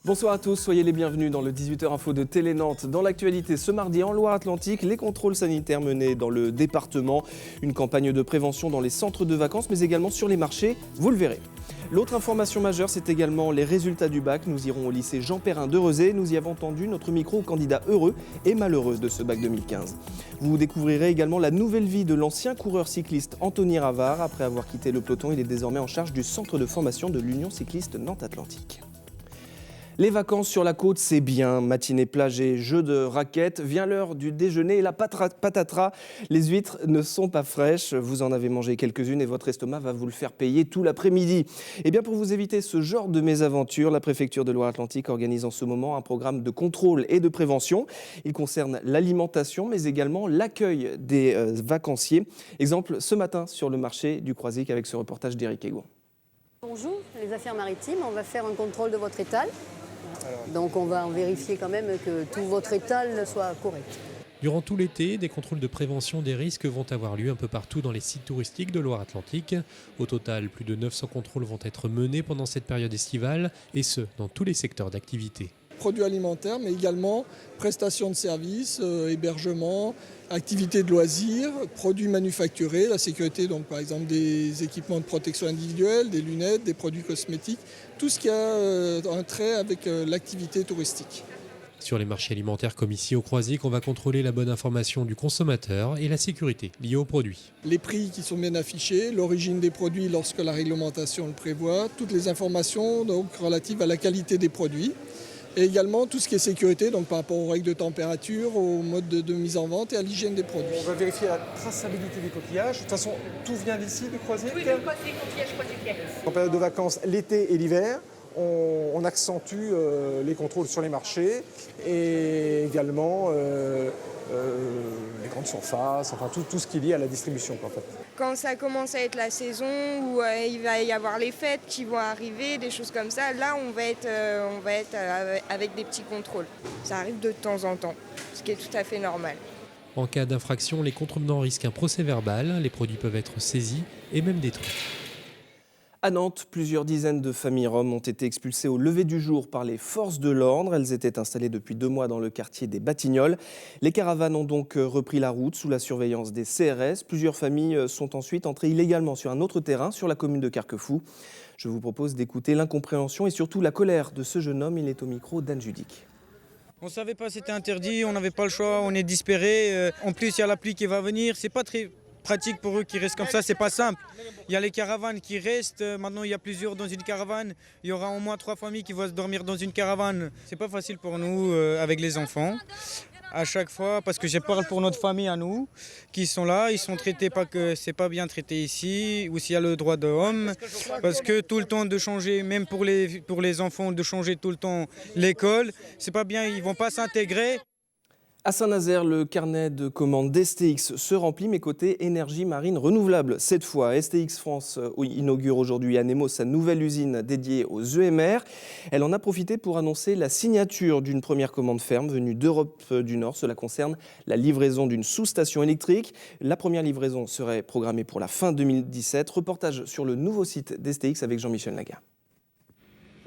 Bonsoir à tous, soyez les bienvenus dans le 18h Info de Télé Nantes. Dans l'actualité, ce mardi en Loire-Atlantique, les contrôles sanitaires menés dans le département, une campagne de prévention dans les centres de vacances, mais également sur les marchés, vous le verrez. L'autre information majeure, c'est également les résultats du bac. Nous irons au lycée Jean Perrin de Rezé. Nous y avons tendu notre micro aux candidats heureux et malheureux de ce bac 2015. Vous découvrirez également la nouvelle vie de l'ancien coureur cycliste Anthony Ravard. Après avoir quitté le peloton, il est désormais en charge du centre de formation de l'Union cycliste Nantes-Atlantique. Les vacances sur la côte, c'est bien. Matinée plagée, jeux de raquettes. Vient l'heure du déjeuner et la patatras. Les huîtres ne sont pas fraîches. Vous en avez mangé quelques-unes et votre estomac va vous le faire payer tout l'après-midi. Et bien pour vous éviter ce genre de mésaventures, la préfecture de Loire-Atlantique organise en ce moment un programme de contrôle et de prévention. Il concerne l'alimentation, mais également l'accueil des vacanciers. Exemple ce matin sur le marché du Croisic avec ce reportage d'Éric Egon. Bonjour, les affaires maritimes. On va faire un contrôle de votre étal. Donc on va vérifier quand même que tout votre étal soit correct. Durant tout l'été, des contrôles de prévention des risques vont avoir lieu un peu partout dans les sites touristiques de Loire-Atlantique. Au total, plus de 900 contrôles vont être menés pendant cette période estivale, et ce, dans tous les secteurs d'activité. Produits alimentaires, mais également prestations de services, hébergement, activités de loisirs, produits manufacturés, la sécurité, donc par exemple des équipements de protection individuelle, des lunettes, des produits cosmétiques, tout ce qui a un trait avec l'activité touristique. Sur les marchés alimentaires comme ici au Croisic, on va contrôler la bonne information du consommateur et la sécurité liée aux produits. Les prix qui sont bien affichés, l'origine des produits lorsque la réglementation le prévoit, toutes les informations donc, relatives à la qualité des produits. Et également tout ce qui est sécurité, donc par rapport aux règles de température, au mode de mise en vente et à l'hygiène des produits. On va vérifier la traçabilité des coquillages. De toute façon, tout vient d'ici, du Croisic. Oui, le coquillage Croisic. En période de vacances, l'été et l'hiver, on accentue les contrôles sur les marchés et également les grandes surfaces, enfin tout ce qui est lié à la distribution. En fait. Quand ça commence à être la saison où il va y avoir les fêtes qui vont arriver, des choses comme ça, là on va être avec des petits contrôles. Ça arrive de temps en temps, ce qui est tout à fait normal. En cas d'infraction, les contrevenants risquent un procès verbal, les produits peuvent être saisis et même détruits. À Nantes, plusieurs dizaines de familles roms ont été expulsées au lever du jour par les forces de l'ordre. Elles étaient installées depuis 2 mois dans le quartier des Batignolles. Les caravanes ont donc repris la route sous la surveillance des CRS. Plusieurs familles sont ensuite entrées illégalement sur un autre terrain, sur la commune de Carquefou. Je vous propose d'écouter l'incompréhension et surtout la colère de ce jeune homme. Il est au micro d'Anne Judic. On ne savait pas, c'était interdit, on n'avait pas le choix, on est dispérés. En plus, il y a la pluie qui va venir, c'est pas très pratique pour eux qui restent comme ça, c'est pas simple. Il y a les caravanes qui restent, maintenant il y a plusieurs dans une caravane, il y aura au moins 3 familles qui vont dormir dans une caravane. C'est pas facile pour nous avec les enfants. À chaque fois, parce que je parle pour notre famille à nous, qui sont là, ils sont traités pas que c'est pas bien traité ici, ou s'il y a le droit de l'homme, parce que tout le temps de changer, même pour les enfants, de changer tout le temps l'école, c'est pas bien, ils vont pas s'intégrer. À Saint-Nazaire, le carnet de commandes d'STX se remplit, mais côté énergie marine renouvelable. Cette fois, STX France inaugure aujourd'hui à Nemo sa nouvelle usine dédiée aux EMR. Elle en a profité pour annoncer la signature d'une première commande ferme venue d'Europe du Nord. Cela concerne la livraison d'une sous-station électrique. La première livraison serait programmée pour la fin 2017. Reportage sur le nouveau site d'STX avec Jean-Michel Naga.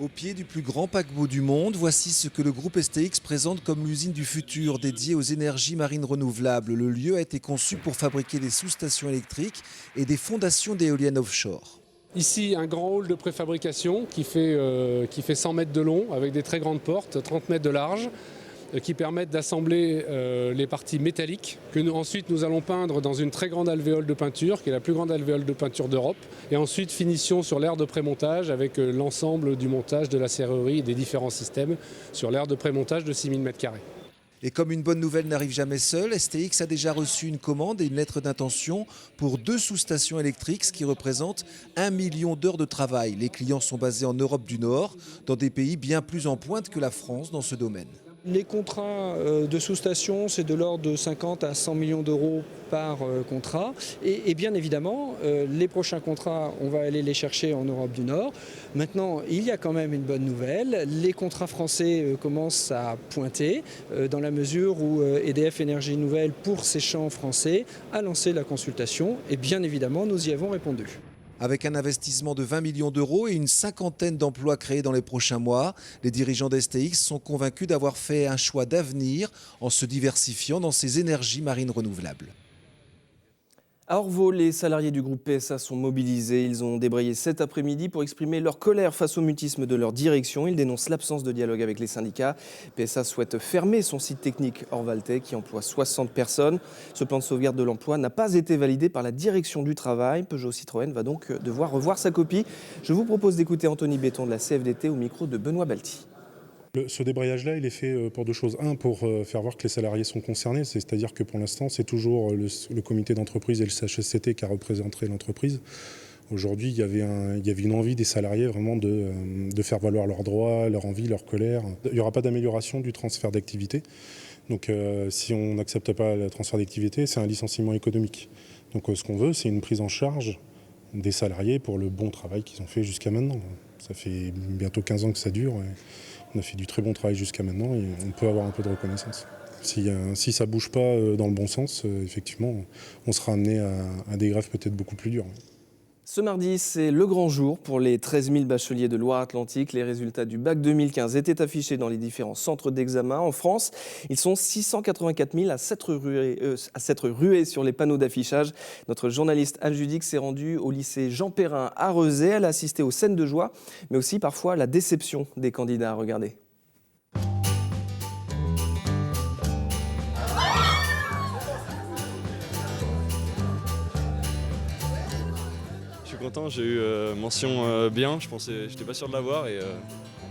Au pied du plus grand paquebot du monde, voici ce que le groupe STX présente comme l'usine du futur dédiée aux énergies marines renouvelables. Le lieu a été conçu pour fabriquer des sous-stations électriques et des fondations d'éoliennes offshore. Ici, un grand hall de préfabrication qui fait 100 mètres de long avec des très grandes portes, 30 mètres de large, qui permettent d'assembler les parties métalliques que ensuite nous allons peindre dans une très grande alvéole de peinture qui est la plus grande alvéole de peinture d'Europe et ensuite finition sur l'aire de prémontage avec l'ensemble du montage de la serrurerie et des différents systèmes sur l'aire de prémontage de 6000 m². Et comme une bonne nouvelle n'arrive jamais seule, STX a déjà reçu une commande et une lettre d'intention pour 2 sous-stations électriques, ce qui représente 1 million d'heures de travail. Les clients sont basés en Europe du Nord, dans des pays bien plus en pointe que la France dans ce domaine. Les contrats de sous-station, c'est de l'ordre de 50 à 100 millions d'euros par contrat. Et bien évidemment, les prochains contrats, on va aller les chercher en Europe du Nord. Maintenant, il y a quand même une bonne nouvelle. Les contrats français commencent à pointer, dans la mesure où EDF Énergie Nouvelle, pour ces champs français, a lancé la consultation. Et bien évidemment, nous y avons répondu. Avec un investissement de 20 millions d'euros et une cinquantaine d'emplois créés dans les prochains mois, les dirigeants d'STX sont convaincus d'avoir fait un choix d'avenir en se diversifiant dans ces énergies marines renouvelables. À Orvault, les salariés du groupe PSA sont mobilisés. Ils ont débrayé cet après-midi pour exprimer leur colère face au mutisme de leur direction. Ils dénoncent l'absence de dialogue avec les syndicats. PSA souhaite fermer son site technique Orvaltais qui emploie 60 personnes. Ce plan de sauvegarde de l'emploi n'a pas été validé par la direction du travail. Peugeot Citroën va donc devoir revoir sa copie. Je vous propose d'écouter Anthony Béton de la CFDT au micro de Benoît Balti. Ce débrayage-là, il est fait pour deux choses. Un, pour faire voir que les salariés sont concernés, c'est-à-dire que pour l'instant, c'est toujours le comité d'entreprise et le CHSCT qui a représenté l'entreprise. Aujourd'hui, il y avait une envie des salariés vraiment de faire valoir leurs droits, leur envie, leur colère. Il n'y aura pas d'amélioration du transfert d'activité. Donc si on n'accepte pas le transfert d'activité, c'est un licenciement économique. Donc ce qu'on veut, c'est une prise en charge des salariés pour le bon travail qu'ils ont fait jusqu'à maintenant. Ça fait bientôt 15 ans que ça dure. On a fait du très bon travail jusqu'à maintenant et on peut avoir un peu de reconnaissance. Si ça ne bouge pas dans le bon sens, effectivement, on sera amené à des grèves peut-être beaucoup plus dures. Ce mardi, c'est le grand jour pour les 13 000 bacheliers de Loire-Atlantique. Les résultats du bac 2015 étaient affichés dans les différents centres d'examen. En France, ils sont 684 000 à s'être rués sur les panneaux d'affichage. Notre journaliste Anne Judic s'est rendue au lycée Jean Perrin à Rezé. Elle a assisté aux scènes de joie, mais aussi parfois à la déception des candidats. Regardez. Je suis content, j'ai eu mention bien, j'étais pas sûr de l'avoir et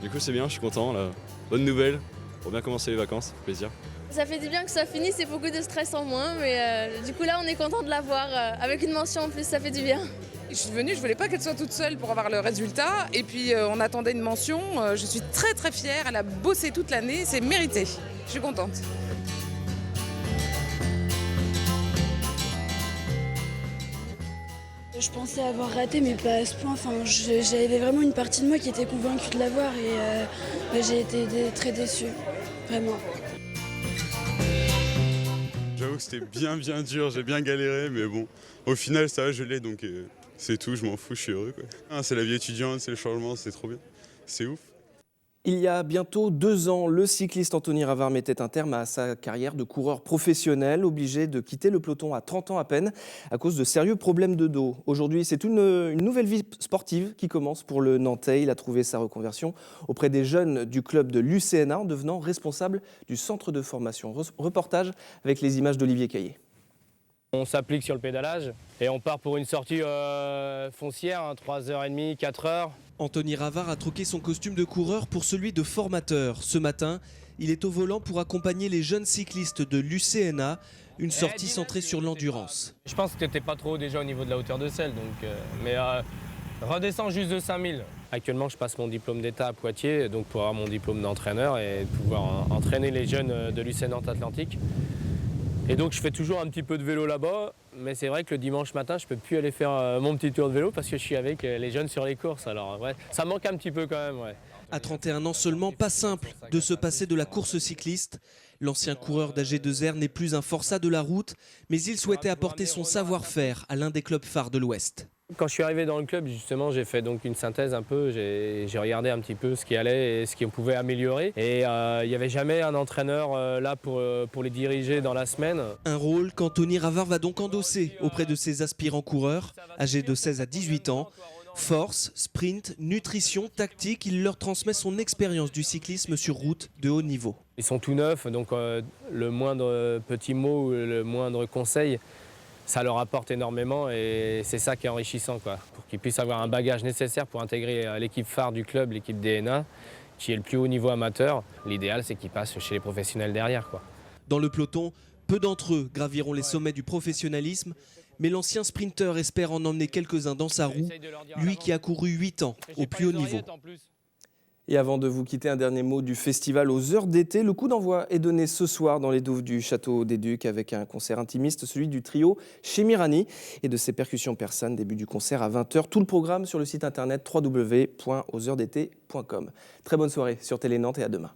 du coup c'est bien, je suis content. Là. Bonne nouvelle, pour bien commencer les vacances, plaisir. Ça fait du bien que ça finisse, c'est beaucoup de stress en moins, mais du coup là on est content de l'avoir avec une mention en plus, ça fait du bien. Je suis venue, je voulais pas qu'elle soit toute seule pour avoir le résultat et puis on attendait une mention, je suis très très fière, elle a bossé toute l'année, c'est mérité, je suis contente. Je pensais avoir raté, mais pas à ce point. Enfin, j'avais vraiment une partie de moi qui était convaincue de l'avoir et j'ai été très déçue, vraiment. J'avoue que c'était bien dur, j'ai bien galéré, mais bon, au final ça va, je l'ai, donc c'est tout, je m'en fous, je suis heureux. C'est la vie étudiante, c'est le changement, c'est trop bien, c'est ouf. Il y a bientôt 2 ans, le cycliste Anthony Ravard mettait un terme à sa carrière de coureur professionnel, obligé de quitter le peloton à 30 ans à peine à cause de sérieux problèmes de dos. Aujourd'hui, c'est une nouvelle vie sportive qui commence pour le Nantais. Il a trouvé sa reconversion auprès des jeunes du club de l'UCNA en devenant responsable du centre de formation. Reportage avec les images d'Olivier Caillé. On s'applique sur le pédalage et on part pour une sortie foncière, 3h30, 4h. Anthony Ravard a troqué son costume de coureur pour celui de formateur. Ce matin, il est au volant pour accompagner les jeunes cyclistes de l'UCNA, une sortie centrée sur l'endurance. Je pense que tu n'étais pas trop haut déjà au niveau de la hauteur de selle, mais redescends juste de 5000. Actuellement, je passe mon diplôme d'État à Poitiers, donc pour avoir mon diplôme d'entraîneur et pouvoir entraîner les jeunes de l'UCNA Atlantique. Et donc je fais toujours un petit peu de vélo là-bas, mais c'est vrai que le dimanche matin, je ne peux plus aller faire mon petit tour de vélo parce que je suis avec les jeunes sur les courses. Alors ouais, ça manque un petit peu quand même. Ouais. À 31 ans seulement, pas simple de se passer de la course cycliste. L'ancien coureur d'AG2R n'est plus un forçat de la route, mais il souhaitait apporter son savoir-faire à l'un des clubs phares de l'Ouest. Quand je suis arrivé dans le club, justement, j'ai fait donc une synthèse un peu. J'ai regardé un petit peu ce qui allait et ce qu'on pouvait améliorer. Et il n'y avait jamais un entraîneur là pour les diriger dans la semaine. Un rôle qu'Anthony Ravard va donc endosser auprès de ses aspirants coureurs, âgés de 16 à 18 ans. Force, sprint, nutrition, tactique, il leur transmet son expérience du cyclisme sur route de haut niveau. Ils sont tout neufs, donc le moindre petit mot ou le moindre conseil, ça leur apporte énormément et c'est ça qui est enrichissant, quoi, pour qu'ils puissent avoir un bagage nécessaire pour intégrer l'équipe phare du club, l'équipe DNA, qui est le plus haut niveau amateur. L'idéal, c'est qu'ils passent chez les professionnels derrière, quoi. Dans le peloton, peu d'entre eux graviront les sommets du professionnalisme, mais l'ancien sprinter espère en emmener quelques-uns dans sa roue, lui qui a couru 8 ans au plus haut niveau. Et avant de vous quitter, un dernier mot du festival aux heures d'été. Le coup d'envoi est donné ce soir dans les douves du Château des Ducs avec un concert intimiste, celui du trio Chemirani et de ses percussions persanes. Début du concert à 20h. Tout le programme sur le site internet www.auxheuresdété.com. Très bonne soirée sur Télé Nantes et à demain.